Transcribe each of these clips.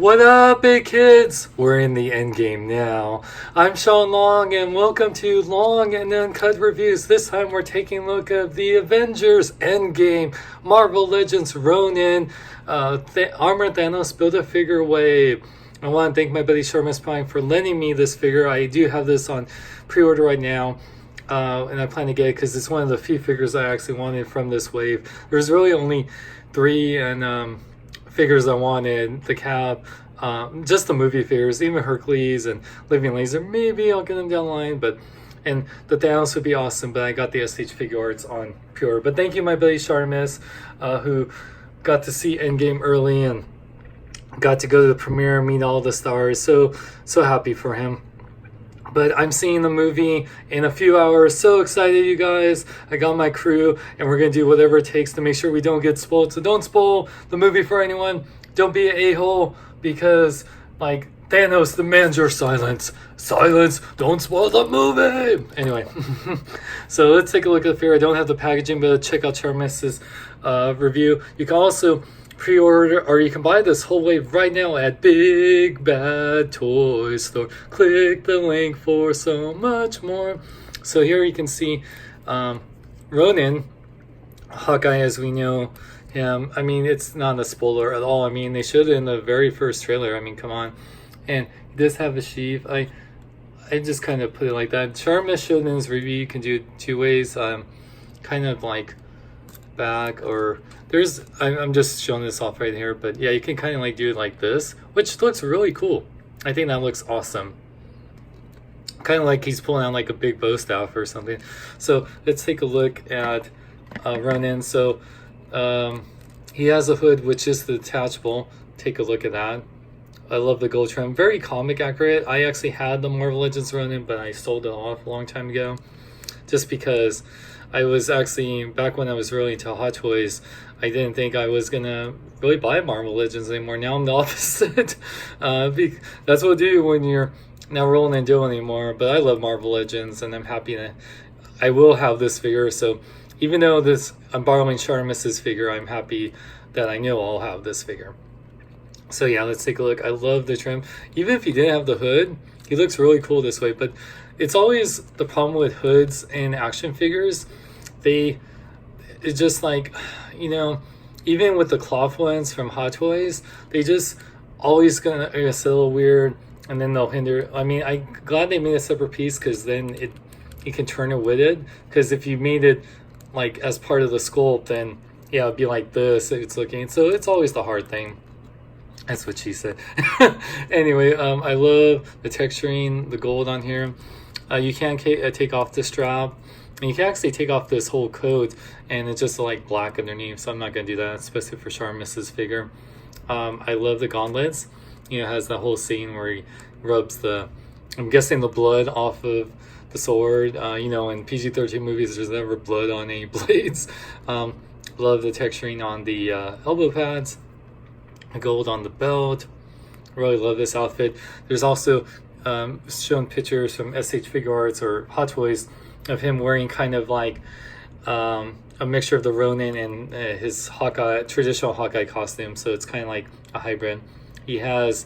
What up, big kids? We're in the endgame now. I'm Sean Long, and welcome to Long and Uncut Reviews. This time we're taking a look at the Avengers Endgame, Marvel Legends Ronin, Armor Thanos Build-A-Figure Wave. I want to thank my buddy Sharmus Prime for lending me this figure. I do have this on pre-order right now, and I plan to get it because it's one of the few figures I actually wanted from this wave. There's really only three figures I wanted: the Cap, just the movie figures, even Hercules and Living Laser. Maybe I'll get them down the line, and the Thanos would be awesome, but I got the SH Figure Arts on pre-order. But thank you, my buddy Sharmus, who got to see Endgame early and got to go to the premiere, meet all the stars. So happy for him. But I'm seeing the movie in a few hours. So excited, you guys. I got my crew, and we're going to do whatever it takes to make sure we don't get spoiled. So don't spoil the movie for anyone. Don't be an a-hole, because, like, Thanos demands your silence. Silence! Don't spoil the movie! Anyway, so let's take a look at the figure. I don't have the packaging, but check out Charmus's review. You can also pre-order, or you can buy this whole wave right now at Big Bad Toy Store. Click the link for so much more. So here you can see Ronin, Hawkeye as we know him. I mean, it's not a spoiler at all. I mean, they showed it in the very first trailer. I mean, come on. And he does have a sheath. I just kind of put it like that. Sharmus showed in his review you can do two ways. Kind of like back, or I'm just showing this off right here, but yeah, you can kind of like do it like this, which looks really cool. I think that looks awesome. Kind of like he's pulling out like a big bow staff or something. So let's take a look at Ronin. So he has a hood which is the detachable. Take a look at that. I love the gold trim, very comic accurate. I actually had the Marvel Legends Ronin, but I sold it off a long time ago, just because I was actually, back when I was really into Hot Toys, I didn't think I was gonna really buy Marvel Legends anymore. Now I'm the opposite. That's what I do when you're not rolling and doing anymore. But I love Marvel Legends, and I'm happy that I will have this figure. So even though I'm borrowing Sharmus's figure, I'm happy that I know I'll have this figure. So yeah, let's take a look. I love the trim. Even if he didn't have the hood, he looks really cool this way. But it's always the problem with hoods and action figures. It's just like, you know, even with the cloth ones from Hot Toys, they just always gonna it's a little weird, and then they'll hinder. I mean, I'm glad they made a separate piece, because then you can turn it with it. Because if you made it like as part of the sculpt, then yeah, it'd be like this. It's looking, so it's always the hard thing. That's what she said. Anyway, I love the texturing, the gold on here. You can take off the strap. And you can actually take off this whole coat, and it's just like black underneath, so I'm not going to do that, especially for Sharmus's figure. I love the gauntlets. You know, it has the whole scene where he rubs I'm guessing the blood off of the sword. You know, in PG-13 movies, there's never blood on any blades. Love the texturing on the elbow pads, gold on the belt. Really love this outfit. There's also shown pictures from SH Figure Arts or Hot Toys of him wearing kind of like a mixture of the Ronin and his traditional Hawkeye costume. So it's kind of like a hybrid. He has,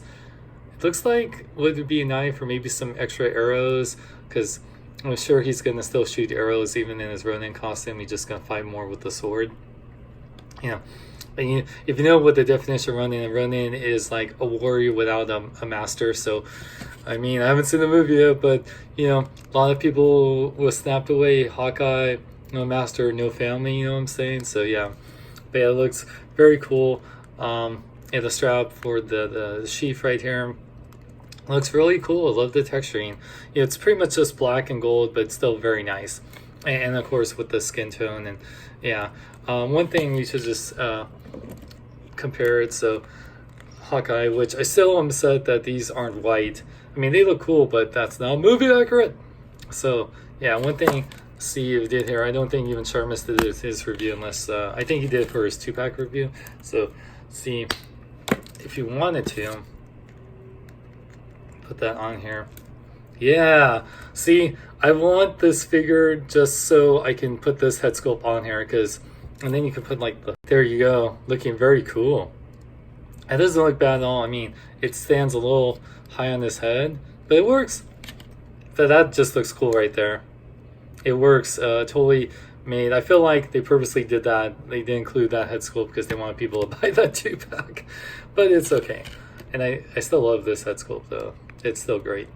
it looks like, would be a knife or maybe some extra arrows, because I'm sure he's going to still shoot arrows even in his Ronin costume. He's just going to fight more with the sword. Yeah. And if you know what the definition of Ronin is like a warrior without a master. So, I mean, I haven't seen the movie yet, but, you know, a lot of people were snapped away. Hawkeye, no master, no family, you know what I'm saying? So, yeah. But yeah, it looks very cool. And the strap for the sheath right here looks really cool. I love the texturing. Yeah, it's pretty much just black and gold, but still very nice. And of course, with the skin tone. And yeah, one thing we should just compare it. So Hawkeye, which I still am upset that these aren't white. I mean, they look cool, but that's not movie accurate. So yeah, one thing Steve did here, I don't think even Sharmus did his review, unless I think he did it for his 2-pack review. So see, if you wanted to put that on here. Yeah, see, I want this figure just so I can put this head sculpt on here, and then you can put like there you go, looking very cool. It doesn't look bad at all. I mean, it stands a little high on his head, but it works. That just looks cool right there. It works. Totally made. I feel like they purposely did that. They didn't include that head sculpt because they wanted people to buy that 2-pack. But it's okay. And I still love this head sculpt though. It's still great.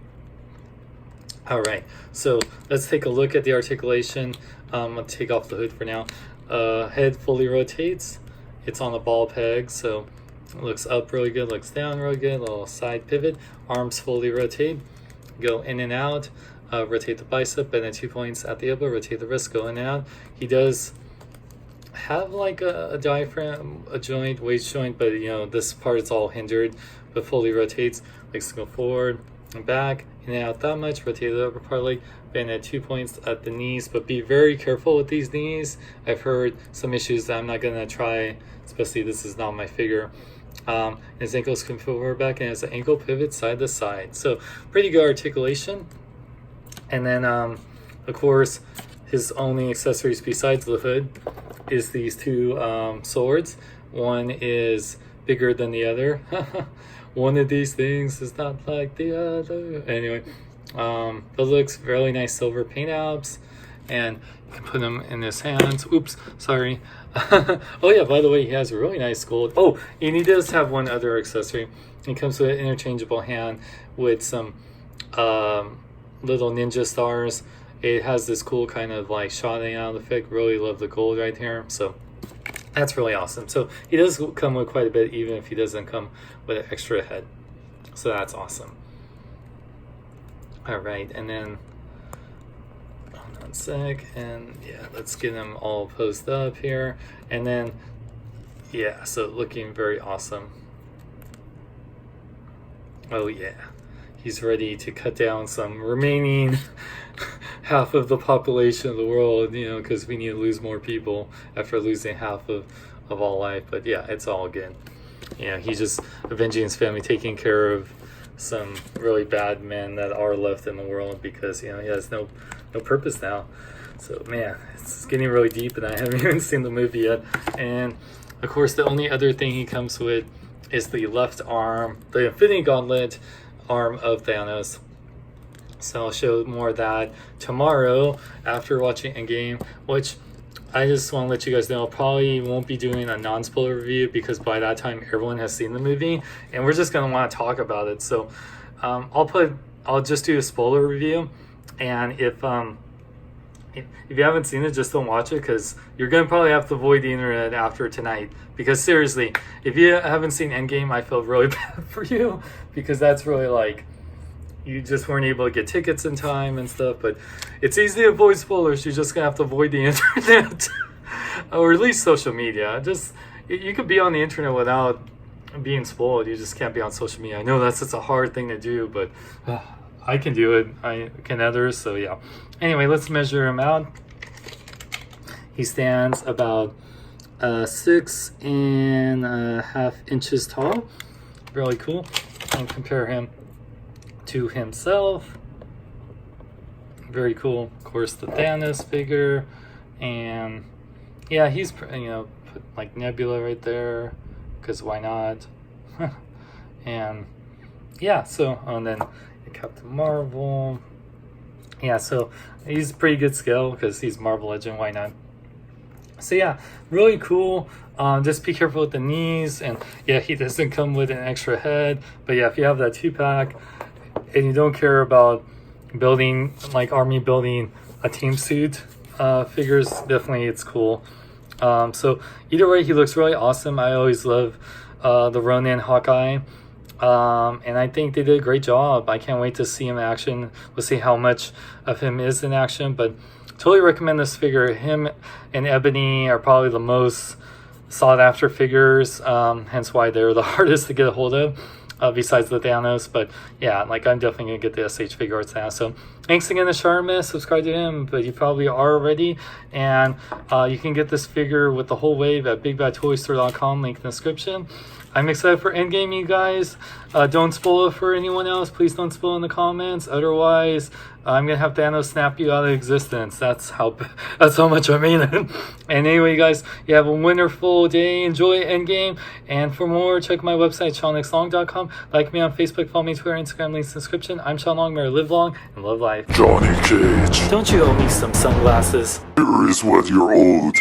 All right, so let's take a look at the articulation. I'll take off the hood for now. Head fully rotates. It's on a ball peg, so it looks up really good, looks down really good, little side pivot. Arms fully rotate, go in and out. Rotate the bicep, and then 2 points at the elbow, rotate the wrist, go in and out. He does have like a diaphragm, a joint, waist joint, but you know, this part is all hindered, but fully rotates. Legs go forward and back, in and out that much, rotate the upper part of the leg, and at 2 points at the knees, but be very careful with these knees. I've heard some issues that I'm not gonna try, especially this is not my figure. His ankles can forward back, and has an ankle pivot side to side. So pretty good articulation. And then, of course, his only accessories besides the hood is these two swords. One is bigger than the other. One of these things is not like the other. Anyway, it looks really nice silver paint apps, and you can put them in his hands. Oops, sorry. Oh yeah, by the way, he has a really nice gold. Oh, and he does have one other accessory. It comes with an interchangeable hand with some little ninja stars. It has this cool kind of like shotting out effect. Really love the gold right here. So that's really awesome. So he does come with quite a bit, even if he doesn't come with an extra head. So that's awesome. All right, and then hold on a sec, and yeah, let's get him all posed up here. And then yeah, so looking very awesome. Oh yeah, he's ready to cut down some remaining half of the population of the world, you know, because we need to lose more people after losing half of all life. But yeah, it's all good. You know, he's just avenging his family, taking care of some really bad men that are left in the world, because, you know, he has no purpose now. So man, it's getting really deep, and I haven't even seen the movie yet. And of course, the only other thing he comes with is the left arm, the Infinity Gauntlet arm of Thanos. So I'll show more of that tomorrow after watching Endgame, which I just want to let you guys know, probably won't be doing a non-spoiler review, because by that time everyone has seen the movie and we're just going to want to talk about it. So I'll just do a spoiler review, and if you haven't seen it, just don't watch it, because you're going to probably have to avoid the internet after tonight. Because seriously, if you haven't seen Endgame, I feel really bad for you, because that's really like, you just weren't able to get tickets in time and stuff. But it's easy to avoid spoilers. You're just gonna have to avoid the internet or at least social media. Just, you could be on the internet without being spoiled. You just can't be on social media. I know that's just a hard thing to do, but I can do it. I can others. So yeah. Anyway, let's measure him out. He stands about 6.5 inches tall. Really cool. And compare him to himself. Very cool. Of course, the Thanos figure, and yeah, he's, you know, put like Nebula right there, because why not? And yeah, so, and then Captain Marvel. Yeah, so he's pretty good scale because he's Marvel Legend. Why not? So yeah, really cool. Just be careful with the knees, and yeah, he doesn't come with an extra head. But yeah, if you have that 2-pack and you don't care about building, like army building a team suit figures, definitely it's cool. So either way, he looks really awesome. I always love the Ronin Hawkeye. And I think they did a great job. I can't wait to see him in action. We'll see how much of him is in action, but totally recommend this figure. Him and Ebony are probably the most sought after figures, hence why they're the hardest to get a hold of, besides the Thanos. But yeah, like, I'm definitely gonna get the SH figure arts now. So Thanks again to Sharma. Subscribe to him, but you probably are already. And you can get this figure with the whole wave at bigbadtoystore.com, link in the description. I'm excited for Endgame, you guys. Don't spoil it for anyone else. Please don't spoil in the comments. Otherwise, I'm gonna have Thanos snap you out of existence. That's how much I mean it. And anyway, you guys, you have a wonderful day. Enjoy Endgame. And for more, check my website, SeanXLong.com. Like me on Facebook, follow me on Twitter, Instagram, links in the description. I'm Sean Long. May I live long and love life. Johnny Cage. Don't you owe me some sunglasses? Here is what you're owed.